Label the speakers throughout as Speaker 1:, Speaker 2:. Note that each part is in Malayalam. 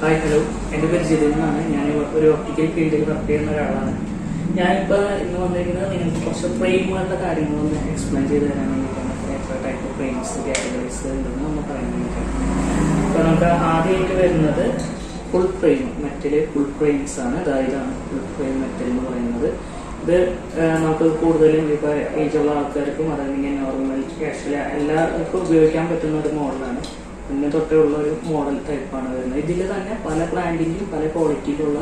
Speaker 1: ഹായ് ഹലോ, എൻ്റെ പേര് ജിതിൻ എന്നാണ്. ഞാൻ ഒരു ഒപ്റ്റിക്കൽ ഫീൽഡിൽ വർക്ക് ചെയ്യുന്ന ഒരാളാണ്. ഞാനിപ്പോൾ ഇന്ന് വന്നിരിക്കുന്നത് നിങ്ങൾക്ക് കുറച്ച് ഫ്രെയിമുകളുടെ കാര്യങ്ങളൊന്ന് എക്സ്പ്ലെയിൻ ചെയ്ത് തരാൻ വേണ്ടിയിട്ടാണ്. എത്ര ടൈപ്പ് ഓഫ് ഫ്രെയിംസ് കാറ്റഗറീസ് ഉണ്ടെന്ന് നമ്മൾ പറയാൻ വേണ്ടിയിട്ടാണ്. ഇപ്പോൾ നമുക്ക് ആദ്യമായിട്ട് വരുന്നത് full frame metal full frames ആണ്. ഇതാണ് ഫുൾ ഫ്രെയിം മെറ്റൽ എന്ന് പറയുന്നത്. ഇത് നമുക്ക് കൂടുതലും ഇപ്പോൾ ഏജുള്ള ആൾക്കാർക്കും അതല്ലെങ്കിൽ നോർമൽ ക്യാഷ്വൽ എല്ലാവർക്കും ഉപയോഗിക്കാൻ പറ്റുന്ന ഒരു മോഡലാണ്. പിന്നെ തൊട്ടുള്ള ഒരു മോഡൽ ടൈപ്പാണ് വരുന്നത്. ഇതിൽ തന്നെ പല ബ്രാൻഡിൻ്റെയും പല ക്വാളിറ്റിയിലുള്ള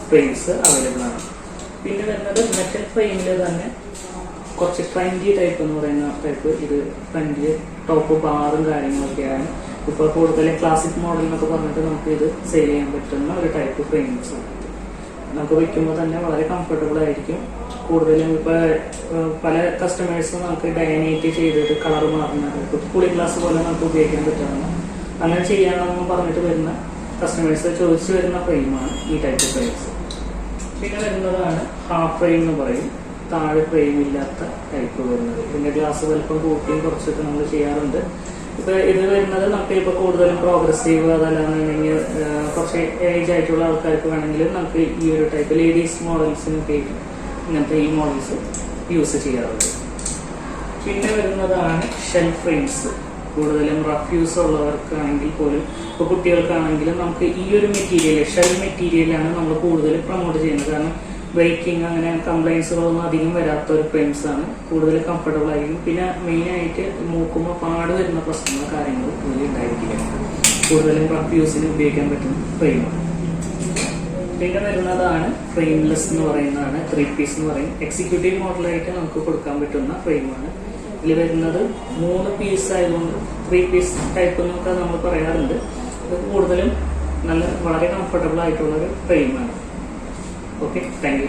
Speaker 1: ഫ്രെയിംസ് അവൈലബിൾ ആണ്. പിന്നെ വരുന്നത് മെറ്റൽ ഫ്രെയിമിൽ തന്നെ കുറച്ച് ട്രെൻഡി ടൈപ്പ് എന്ന് പറയുന്ന ടൈപ്പ്. ഇത് ഫ്രണ്ടിൽ ടോപ്പ് ബാറും കാര്യങ്ങളൊക്കെയാണ്. ഇപ്പോൾ കൂടുതൽ ക്ലാസിക് മോഡൽ എന്നൊക്കെ പറഞ്ഞിട്ട് നമുക്ക് ഇത് സെയിൽ ചെയ്യാൻ പറ്റുന്ന ഒരു ടൈപ്പ് ഫ്രെയിംസ് ആണ്. നമുക്ക് വയ്ക്കുമ്പോൾ തന്നെ വളരെ കംഫർട്ടബിൾ ആയിരിക്കും. കൂടുതലും ഇപ്പോൾ പല കസ്റ്റമേഴ്സും നമുക്ക് ഡൈനേറ്റ് ചെയ്തിട്ട് കളർ മാറുന്നത് കൂളിംഗ് ഗ്ലാസ് പോലെ നമുക്ക് ഉപയോഗിക്കാൻ പറ്റുന്ന അങ്ങനെ ചെയ്യാമെന്ന് പറഞ്ഞിട്ട് വരുന്ന കസ്റ്റമേഴ്സ് ചോദിച്ചു വരുന്ന ഫ്രെയിമാണ് ഈ ടൈപ്പ് ഫ്രെയിംസ്. പിന്നെ വരുന്നതാണ് ഹാഫ് ഫ്രെയിം എന്ന് പറയും. താഴെ ഫ്രെയിം ഇല്ലാത്ത ടൈപ്പ് വരുന്നത്. പിന്നെ ഗ്ലാസ് വലുപ്പം കൂട്ടിയും കുറച്ചൊക്കെ നമ്മൾ ചെയ്യാറുണ്ട്. ഇപ്പൊ ഇത് വരുന്നത് നമുക്ക് ഇപ്പൊ കൂടുതലും പ്രോഗ്രസീവ് അതല്ലാന്നുണ്ടെങ്കിൽ കുറച്ച് ഏജ് ആയിട്ടുള്ള ആൾക്കാർക്ക് വേണമെങ്കിലും നമുക്ക് ഈ ഒരു ടൈപ്പ് ലേഡീസ് മോഡൽസിനൊക്കെ ഇങ്ങനത്തെ ഈ മോഡൽസ് യൂസ് ചെയ്യാറുണ്ട്. പിന്നെ വരുന്നതാണ് ഷെൽ ഫ്രെയിംസ്. കൂടുതലും റഫ് യൂസ് ഉള്ളവർക്കാണെങ്കിൽ പോലും ഇപ്പോൾ കുട്ടികൾക്കാണെങ്കിലും നമുക്ക് ഈ ഒരു മെറ്റീരിയൽ ഷെൽ മെറ്റീരിയലാണ് നമ്മൾ കൂടുതൽ പ്രൊമോട്ട് ചെയ്യുന്നത്. കാരണം ബ്രേക്കിംഗ് അങ്ങനെ കംപ്ലൈൻസുകളൊന്നും അധികം വരാത്ത ഒരു ഫ്രെയിംസ് ആണ്. കൂടുതൽ കംഫർട്ടബിൾ ആയിരിക്കും. പിന്നെ മെയിനായിട്ട് മൂക്കുമ്പോൾ പാട് വരുന്ന പ്രശ്നങ്ങളും കാര്യങ്ങളും ഇതിൽ ഉണ്ടായിരിക്കില്ല. കൂടുതലും റഫ് യൂസിന് ഉപയോഗിക്കാൻ പറ്റുന്ന ഫ്രെയിമാണ്. പിന്നെ വരുന്നതാണ് ഫ്രെയിംലെസ് എന്ന് പറയുന്നതാണ്. 3 പീസ് എന്ന് പറയും. എക്സിക്യൂട്ടീവ് മോഡലായിട്ട് നമുക്ക് കൊടുക്കാൻ പറ്റുന്ന ഫ്രെയിമാണ്. ഇതിൽ വരുന്നത് 3 പീസ് ആയതുകൊണ്ട് 3 പീസ് ടൈപ്പ് എന്നൊക്കെ നമ്മൾ പറയാറുണ്ട്. ഇത് കൂടുതലും വളരെ കംഫർട്ടബിൾ ആയിട്ടുള്ളൊരു ഫ്രെയിമാണ്. Okay, thank you.